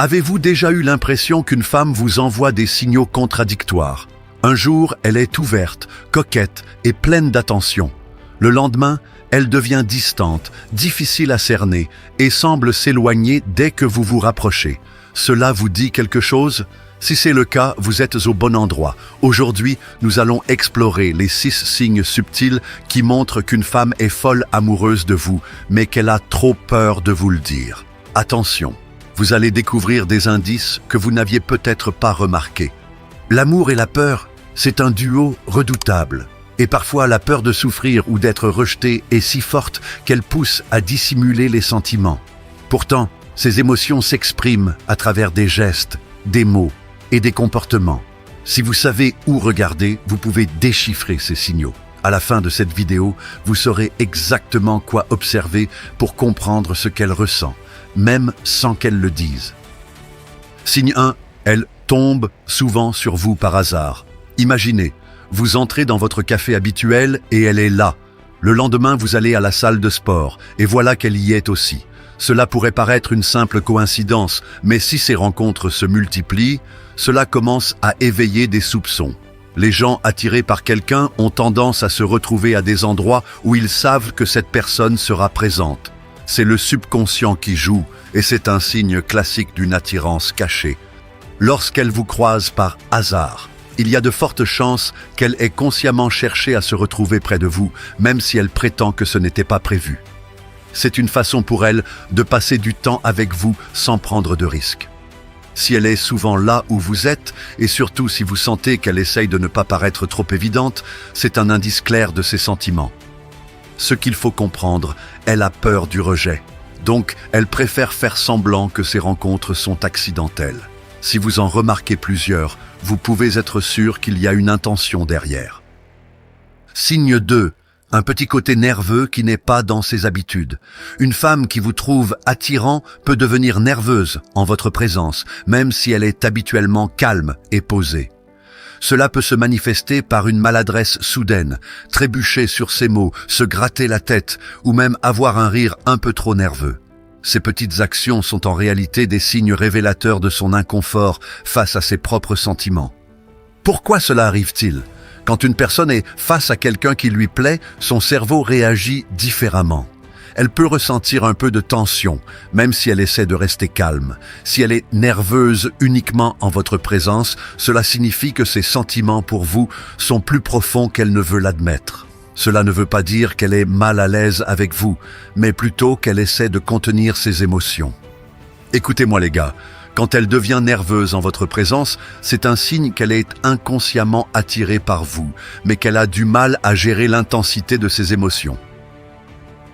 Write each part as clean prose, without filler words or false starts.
Avez-vous déjà eu l'impression qu'une femme vous envoie des signaux contradictoires? Un jour, elle est ouverte, coquette et pleine d'attention. Le lendemain, elle devient distante, difficile à cerner et semble s'éloigner dès que vous vous rapprochez. Cela vous dit quelque chose? Si c'est le cas, vous êtes au bon endroit. Aujourd'hui, nous allons explorer les 6 signes subtils qui montrent qu'une femme est folle amoureuse de vous, mais qu'elle a trop peur de vous le dire. Attention, vous allez découvrir des indices que vous n'aviez peut-être pas remarqués. L'amour et la peur, c'est un duo redoutable. Et parfois, la peur de souffrir ou d'être rejeté est si forte qu'elle pousse à dissimuler les sentiments. Pourtant, ces émotions s'expriment à travers des gestes, des mots et des comportements. Si vous savez où regarder, vous pouvez déchiffrer ces signaux. À la fin de cette vidéo, vous saurez exactement quoi observer pour comprendre ce qu'elle ressent, même sans qu'elle le dise. Signe 1, elle tombe souvent sur vous par hasard. Imaginez, vous entrez dans votre café habituel et elle est là. Le lendemain, vous allez à la salle de sport et voilà qu'elle y est aussi. Cela pourrait paraître une simple coïncidence, mais si ces rencontres se multiplient, cela commence à éveiller des soupçons. Les gens attirés par quelqu'un ont tendance à se retrouver à des endroits où ils savent que cette personne sera présente. C'est le subconscient qui joue et c'est un signe classique d'une attirance cachée. Lorsqu'elle vous croise par hasard, il y a de fortes chances qu'elle ait consciemment cherché à se retrouver près de vous, même si elle prétend que ce n'était pas prévu. C'est une façon pour elle de passer du temps avec vous sans prendre de risques. Si elle est souvent là où vous êtes, et surtout si vous sentez qu'elle essaye de ne pas paraître trop évidente, c'est un indice clair de ses sentiments. Ce qu'il faut comprendre, elle a peur du rejet. Donc, elle préfère faire semblant que ces rencontres sont accidentelles. Si vous en remarquez plusieurs, vous pouvez être sûr qu'il y a une intention derrière. Signe 2. Un petit côté nerveux qui n'est pas dans ses habitudes. Une femme qui vous trouve attirant peut devenir nerveuse en votre présence, même si elle est habituellement calme et posée. Cela peut se manifester par une maladresse soudaine, trébucher sur ses mots, se gratter la tête ou même avoir un rire un peu trop nerveux. Ces petites actions sont en réalité des signes révélateurs de son inconfort face à ses propres sentiments. Pourquoi cela arrive-t-il? Quand une personne est face à quelqu'un qui lui plaît, son cerveau réagit différemment. Elle peut ressentir un peu de tension, même si elle essaie de rester calme. Si elle est nerveuse uniquement en votre présence, cela signifie que ses sentiments pour vous sont plus profonds qu'elle ne veut l'admettre. Cela ne veut pas dire qu'elle est mal à l'aise avec vous, mais plutôt qu'elle essaie de contenir ses émotions. Écoutez-moi les gars, quand elle devient nerveuse en votre présence, c'est un signe qu'elle est inconsciemment attirée par vous, mais qu'elle a du mal à gérer l'intensité de ses émotions.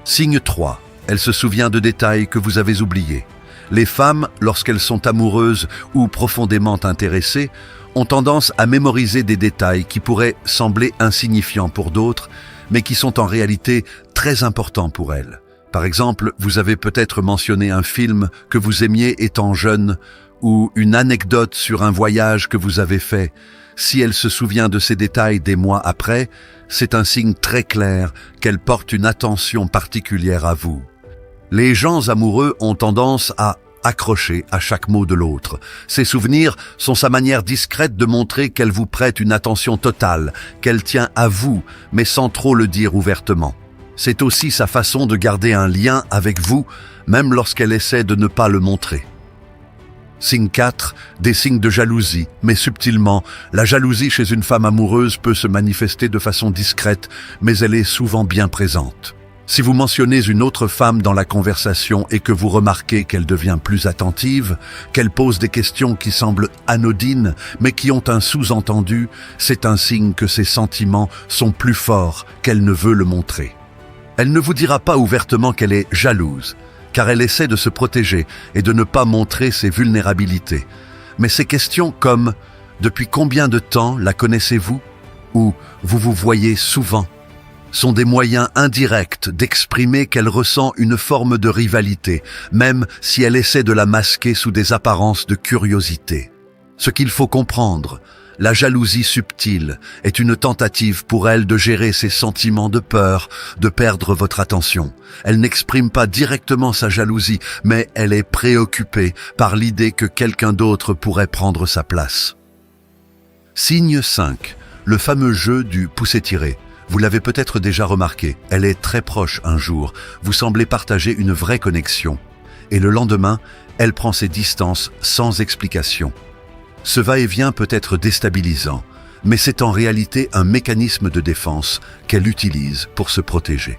Signe 3. Elle se souvient de détails que vous avez oubliés. Les femmes, lorsqu'elles sont amoureuses ou profondément intéressées, ont tendance à mémoriser des détails qui pourraient sembler insignifiants pour d'autres, mais qui sont en réalité très importants pour elles. Par exemple, vous avez peut-être mentionné un film que vous aimiez étant jeune ou une anecdote sur un voyage que vous avez fait. Si elle se souvient de ces détails des mois après, c'est un signe très clair qu'elle porte une attention particulière à vous. Les gens amoureux ont tendance à accrocher à chaque mot de l'autre. Ces souvenirs sont sa manière discrète de montrer qu'elle vous prête une attention totale, qu'elle tient à vous, mais sans trop le dire ouvertement. C'est aussi sa façon de garder un lien avec vous, même lorsqu'elle essaie de ne pas le montrer. Signe 4, des signes de jalousie, mais subtilement. La jalousie chez une femme amoureuse peut se manifester de façon discrète, mais elle est souvent bien présente. Si vous mentionnez une autre femme dans la conversation et que vous remarquez qu'elle devient plus attentive, qu'elle pose des questions qui semblent anodines, mais qui ont un sous-entendu, c'est un signe que ses sentiments sont plus forts qu'elle ne veut le montrer. Elle ne vous dira pas ouvertement qu'elle est jalouse, car elle essaie de se protéger et de ne pas montrer ses vulnérabilités. Mais ces questions comme « Depuis combien de temps la connaissez-vous » ou « Vous vous voyez souvent » sont des moyens indirects d'exprimer qu'elle ressent une forme de rivalité, même si elle essaie de la masquer sous des apparences de curiosité. Ce qu'il faut comprendre, la jalousie subtile est une tentative pour elle de gérer ses sentiments de peur, de perdre votre attention. Elle n'exprime pas directement sa jalousie, mais elle est préoccupée par l'idée que quelqu'un d'autre pourrait prendre sa place. Signe 5. Le fameux jeu du pousser-tirer. Vous l'avez peut-être déjà remarqué, elle est très proche un jour, vous semblez partager une vraie connexion. Et le lendemain, elle prend ses distances sans explication. Ce va-et-vient peut être déstabilisant, mais c'est en réalité un mécanisme de défense qu'elle utilise pour se protéger.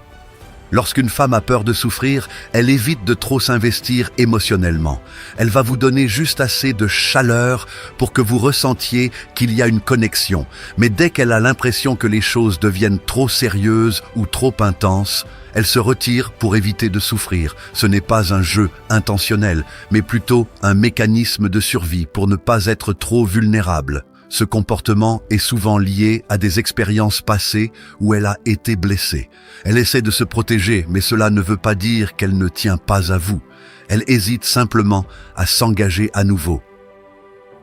Lorsqu'une femme a peur de souffrir, elle évite de trop s'investir émotionnellement. Elle va vous donner juste assez de chaleur pour que vous ressentiez qu'il y a une connexion. Mais dès qu'elle a l'impression que les choses deviennent trop sérieuses ou trop intenses, elle se retire pour éviter de souffrir. Ce n'est pas un jeu intentionnel, mais plutôt un mécanisme de survie pour ne pas être trop vulnérable. Ce comportement est souvent lié à des expériences passées où elle a été blessée. Elle essaie de se protéger, mais cela ne veut pas dire qu'elle ne tient pas à vous. Elle hésite simplement à s'engager à nouveau.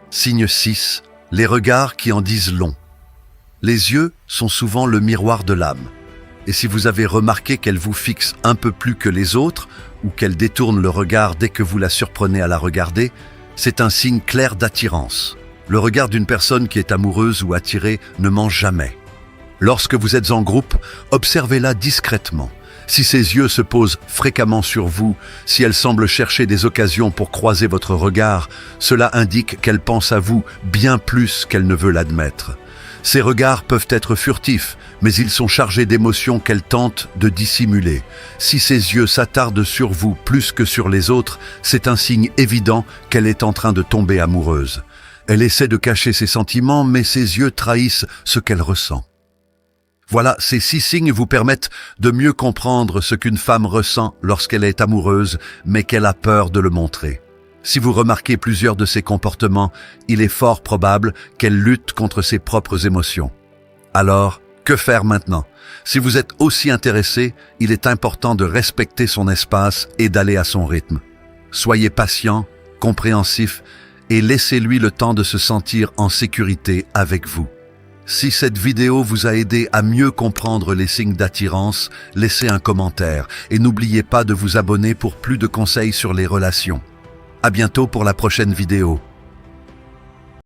Signe 6. Les regards qui en disent long. Les yeux sont souvent le miroir de l'âme. Et si vous avez remarqué qu'elle vous fixe un peu plus que les autres, ou qu'elle détourne le regard dès que vous la surprenez à la regarder, c'est un signe clair d'attirance. Le regard d'une personne qui est amoureuse ou attirée ne ment jamais. Lorsque vous êtes en groupe, observez-la discrètement. Si ses yeux se posent fréquemment sur vous, si elle semble chercher des occasions pour croiser votre regard, cela indique qu'elle pense à vous bien plus qu'elle ne veut l'admettre. Ces regards peuvent être furtifs, mais ils sont chargés d'émotions qu'elle tente de dissimuler. Si ses yeux s'attardent sur vous plus que sur les autres, c'est un signe évident qu'elle est en train de tomber amoureuse. Elle essaie de cacher ses sentiments, mais ses yeux trahissent ce qu'elle ressent. Voilà, ces 6 signes vous permettent de mieux comprendre ce qu'une femme ressent lorsqu'elle est amoureuse, mais qu'elle a peur de le montrer. Si vous remarquez plusieurs de ces comportements, il est fort probable qu'elle lutte contre ses propres émotions. Alors, que faire maintenant? Si vous êtes aussi intéressé, il est important de respecter son espace et d'aller à son rythme. Soyez patient, compréhensif, et laissez-lui le temps de se sentir en sécurité avec vous. Si cette vidéo vous a aidé à mieux comprendre les signes d'attirance, laissez un commentaire et n'oubliez pas de vous abonner pour plus de conseils sur les relations. À bientôt pour la prochaine vidéo.